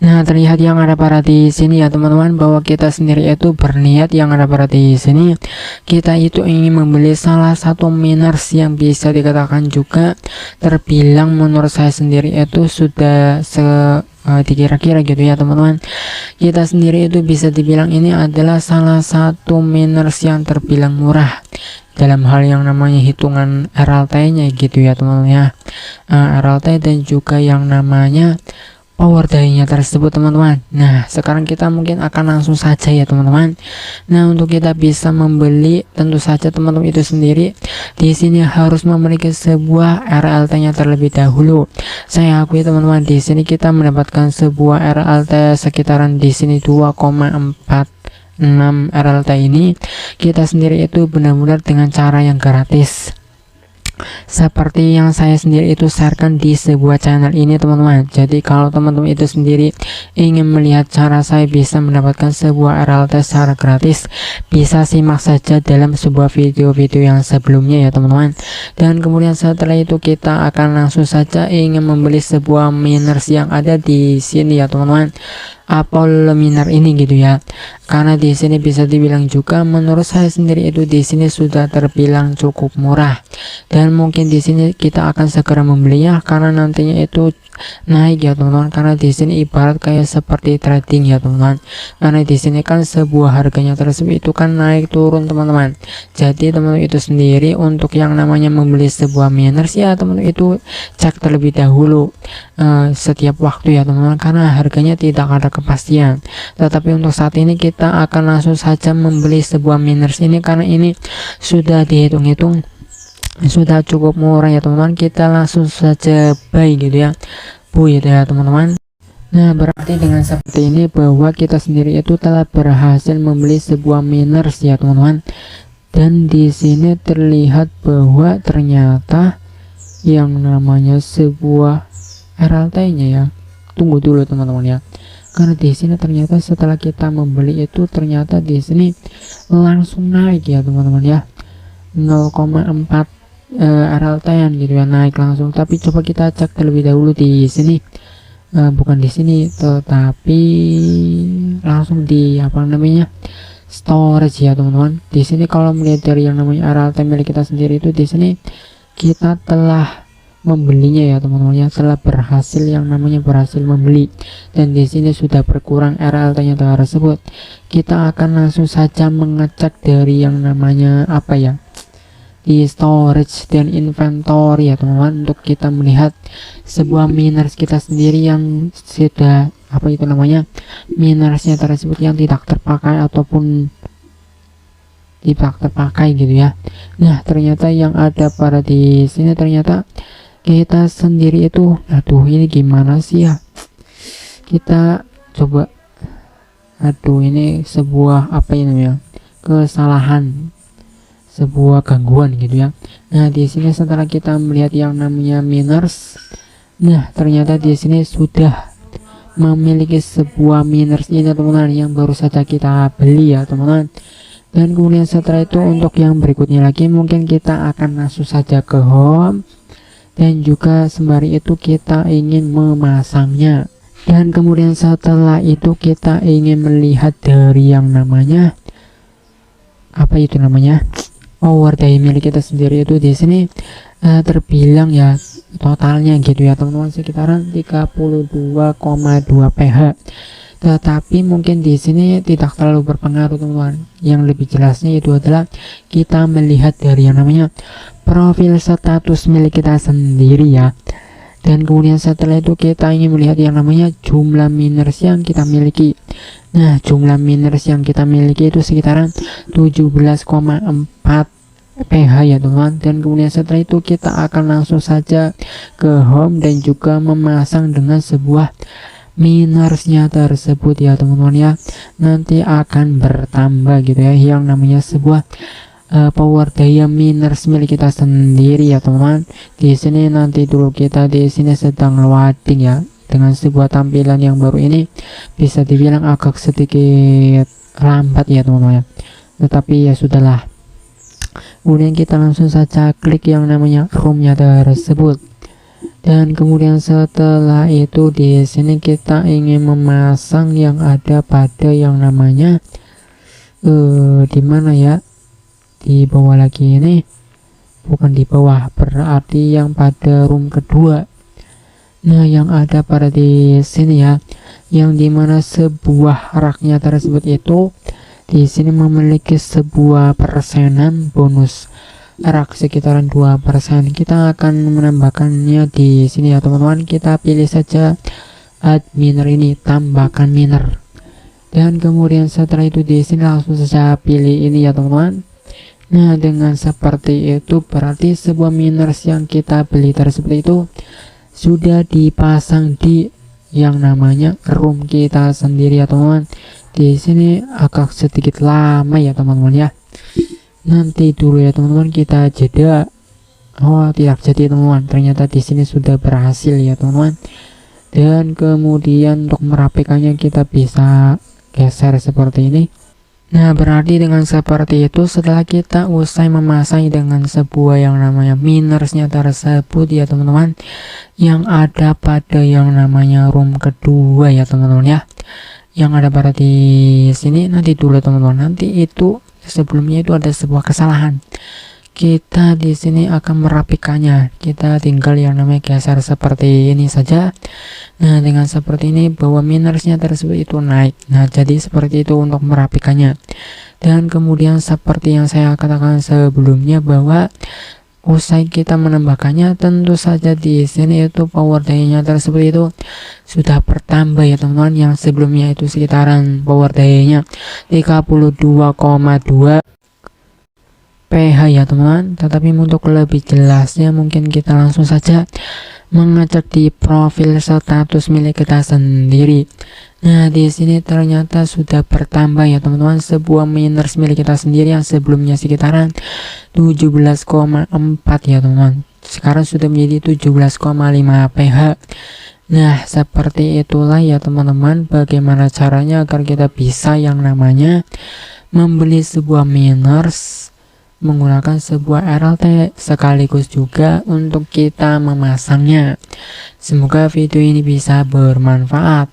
Nah, terlihat yang ada pada di sini ya teman-teman, bahwa kita sendiri itu berniat yang ada pada di sini. Kita itu ingin membeli salah satu miners yang bisa dikatakan juga terbilang menurut saya sendiri itu sudah dikira-kira gitu ya teman-teman. Kita sendiri itu bisa dibilang ini adalah salah satu miners yang terbilang murah dalam hal yang namanya hitungan RLT-nya gitu ya teman-teman ya. RLT dan juga yang namanya power die-nya tersebut teman-teman. Nah, sekarang kita mungkin akan langsung saja ya teman-teman. Nah, untuk kita bisa membeli, tentu saja teman-teman itu sendiri di sini harus memiliki sebuah RLT-nya terlebih dahulu. Saya akui teman-teman, di sini kita mendapatkan sebuah RLT sekitaran di sini 2,46 RLT ini. Kita sendiri itu benar-benar dengan cara yang gratis, seperti yang saya sendiri itu sharekan di sebuah channel ini teman-teman. Jadi kalau teman-teman itu sendiri ingin melihat cara saya bisa mendapatkan sebuah RLT secara gratis, bisa simak saja dalam sebuah video-video yang sebelumnya ya teman-teman. Dan kemudian setelah itu kita akan langsung saja ingin membeli sebuah miners yang ada di sini ya teman-teman, Apollo miner ini gitu ya. Karena di sini bisa dibilang juga menurut saya sendiri itu di sini sudah terbilang cukup murah, dan mungkin di sini kita akan segera membelinya karena nantinya itu naik ya teman-teman. Karena di sini ibarat kayak seperti trading ya teman-teman, karena di sini kan sebuah harganya tersebut itu kan naik turun teman-teman. Jadi teman-teman itu sendiri untuk yang namanya membeli sebuah miners ya teman-teman itu cek terlebih dahulu setiap waktu ya teman-teman, karena harganya tidak ada kepastian. Tetapi untuk saat ini kita akan langsung saja membeli sebuah miners ini karena ini sudah dihitung-hitung sudah cukup murah ya teman-teman. Kita langsung saja buy gitu ya, gitu ya teman-teman. Nah, berarti dengan seperti ini bahwa kita sendiri itu telah berhasil membeli sebuah miners ya teman-teman. Dan di sini terlihat bahwa ternyata yang namanya sebuah RLT-nya ya. Tunggu dulu teman-teman ya. Karena di sini ternyata setelah kita membeli itu ternyata di sini langsung naik ya teman-teman ya. 0,4 RLT-an gitu ya, naik langsung. Tapi coba kita cek terlebih dahulu di sini. Bukan di sini tetapi langsung di apa namanya? Storage ya teman-teman. Di sini kalau melihat dari yang namanya RLT milik kita sendiri itu di sini kita telah membelinya ya teman-teman ya, telah berhasil yang namanya berhasil membeli, dan di sini sudah berkurang RLT-nya tersebut. Kita akan langsung saja mengecek dari yang namanya apa ya, di storage dan inventory ya teman-teman, untuk kita melihat sebuah miners kita sendiri yang sudah apa itu namanya, minersnya tersebut yang tidak terpakai ataupun tidak terpakai gitu ya. Nah, ternyata yang ada pada di sini ternyata kita sendiri itu, aduh ini gimana sih ya, kita coba, aduh ini sebuah apa ini ya, kesalahan, sebuah gangguan gitu ya. Nah, di sini setelah kita melihat yang namanya miners, nah ternyata di sini sudah memiliki sebuah miners ini teman-teman yang baru saja kita beli ya teman-teman. Dan kemudian setelah itu untuk yang berikutnya lagi mungkin kita akan langsung saja ke home, dan juga sembari itu kita ingin memasangnya. Dan kemudian setelah itu kita ingin melihat dari yang namanya apa itu namanya, power die milik kita sendiri itu di sini terbilang ya totalnya gitu ya teman-teman sekitaran 32,2 PH. Tetapi mungkin di sini tidak terlalu berpengaruh teman-teman. Yang lebih jelasnya itu adalah kita melihat dari yang namanya profil status milik kita sendiri ya. Dan kemudian setelah itu kita ingin melihat yang namanya jumlah miners yang kita miliki. Nah, jumlah miners yang kita miliki itu sekitaran 17,4 PH ya teman-teman. Dan kemudian setelah itu kita akan langsung saja ke home dan juga memasang dengan sebuah minersnya tersebut ya teman-teman ya. Nanti akan bertambah gitu ya yang namanya sebuah power daya miners milik kita sendiri ya teman-teman. Di sini nanti dulu kita di sini sedang loading ya, dengan sebuah tampilan yang baru ini bisa dibilang agak sedikit lambat ya teman-teman ya, tetapi ya sudahlah. Kemudian kita langsung saja klik yang namanya roomnya tersebut. Dan kemudian setelah itu di sini kita ingin memasang yang ada pada yang namanya di mana ya, di bawah lagi ini, bukan di bawah, berarti yang pada room kedua. Nah, yang ada pada di sini ya, yang dimana sebuah raknya tersebut itu di sini memiliki sebuah persenan bonus rak sekitaran 2%. Kita akan menambahkannya di sini ya teman-teman. Kita pilih saja add miner ini, tambahkan miner. Dan kemudian setelah itu di sini langsung saja pilih ini ya teman-teman. Nah, dengan seperti itu berarti sebuah miners yang kita beli tersebut itu sudah dipasang di yang namanya room kita sendiri ya teman-teman. Di sini agak sedikit lama ya teman-teman ya. Nanti dulu ya teman-teman, kita jeda. Oh, tidak jadi teman-teman. Ternyata di sini sudah berhasil ya teman-teman. Dan kemudian untuk merapikannya kita bisa geser seperti ini. Nah, berarti dengan seperti itu setelah kita usai memasang dengan sebuah yang namanya minersnya tersebut ya teman-teman, yang ada pada yang namanya room kedua ya teman-teman ya, yang ada pada di sini. Nanti dulu teman-teman, nanti itu sebelumnya itu ada sebuah kesalahan. Kita di sini akan merapikannya. Kita tinggal yang namanya geser seperti ini saja. Nah, dengan seperti ini bahwa minersnya tersebut itu naik. Nah, jadi seperti itu untuk merapikannya. Dan kemudian seperti yang saya katakan sebelumnya bahwa usai kita menambahkannya, tentu saja di sini itu power daya-nya tersebut itu sudah bertambah ya teman-teman. Yang sebelumnya itu sekitaran power daya-nya 32,2 PH ya teman-teman. Tetapi untuk lebih jelasnya mungkin kita langsung saja mengecek di profil status milik kita sendiri. Nah, di sini ternyata sudah bertambah ya teman-teman, sebuah miners milik kita sendiri yang sebelumnya sekitaran 17,4 ya teman-teman, sekarang sudah menjadi 17,5 PH. Nah, seperti itulah ya teman-teman bagaimana caranya agar kita bisa yang namanya membeli sebuah miners menggunakan sebuah RLT, sekaligus juga untuk kita memasangnya. Semoga video ini bisa bermanfaat.